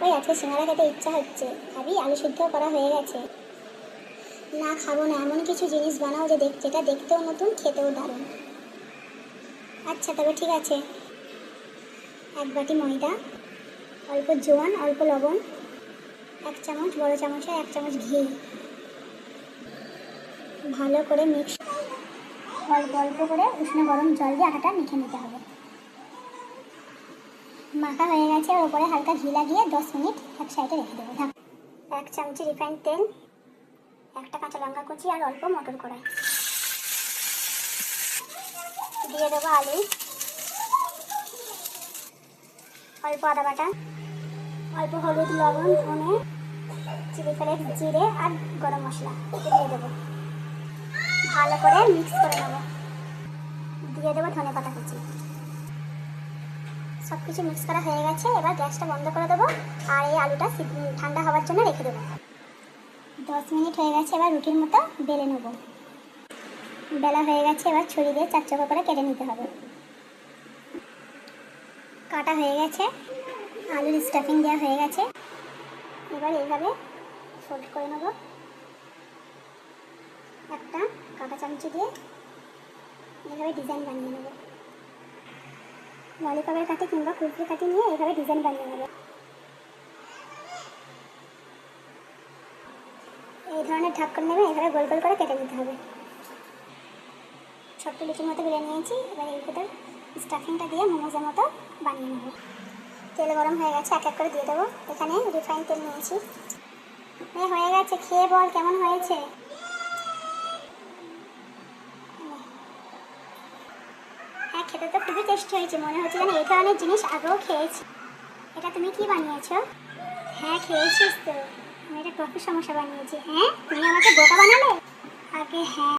ওই আজকে সিঙ্গারা খেতে ইচ্ছা হচ্ছে, খাবি? আলু সিদ্ধও করা হয়ে গেছে। না খাবো না, এমন কিছু জিনিস বানাও যেটা দেখতেও নতুন, খেতেও দারুণ। আচ্ছা তবে ঠিক আছে। 1 বাটি ময়দা, অল্প জোয়ান, অল্প লবণ, 1 চামচ, বড় চামচে 1 চামচ ঘি, ভালো করে মিক্স। অল্প অল্প করে উষ্ণ গরম জল দিয়ে আটাটা মেখে নিতে হবে। মাখা হয়ে গেছে, ওর উপরে হালকা ঘি লাগিয়ে 10 মিনিট এক সাইডে রেখে দেবো। 1 চামচ রিফাইন্ড তেল, 1টা কাঁচা লঙ্কা কুচি আর অল্প মটর কড়াই দিয়ে দেবো আলু, অল্প আদা বাটা, অল্প হলুদ, লবণ, ধনে, চিলি ফ্লেক্স, জিরে আর গরম মশলা দিয়ে দেবো। ভালো করে মিক্স করে নেবো। দিয়ে দেবো ধনে পাতা কুচি। সব কিছু মিক্স করা হয়ে গেছে, এবার গ্যাসটা বন্ধ করে দেবো আর এই আলুটা ঠান্ডা হওয়ার জন্য রেখে দেবো। 10 মিনিট হয়ে গেছে, এবার রুটির মতো বেলে নেবো। বেলা হয়ে গেছে, এবার ছুরি দিয়ে 4 চৌকো করে কেটে নিতে হবে। কাটা হয়ে গেছে, আলুর স্টাফিং দেওয়া হয়ে গেছে। এবার এইভাবে ফোল্ড করে নেবো। একটা কাঁটা চামচি দিয়ে এইভাবে ডিজাইন বানিয়ে নেবো। ললিপপের কাঠি কিংবা কুলফি কাঠি নিয়ে এইভাবে ডিজাইন বানিয়ে নেবো। এই ধরনের ঢাকন নেবে, এইভাবে গোল গোল করে কেটে নিতে হবে। ছোট্ট লুচির মতো বেলে নিয়েছি, এবার এর ভিতর স্টাফিংটা দিয়ে মোমোজের মতো বানিয়ে নেবো। তেল গরম হয়ে গেছে, এক এক করে দিয়ে দেবো। এখানে রিফাইন্ড তেল নিয়েছি। হয়ে গেছে, খেয়ে বল কেমন হয়েছে। হ্যাঁ, খেতে তো খুবই টেস্টি হয়েছে, মনে হচ্ছে যেন এই ধরনের জিনিস আগেও খেয়েছি। এটা তুমি কি বানিয়েছো? হ্যাঁ খেয়েছিস তো, আমি এটা কফি সমস্যা বানিয়েছি। হ্যাঁ, তুমি আমাকে বোকা বানালে আগে। হ্যাঁ।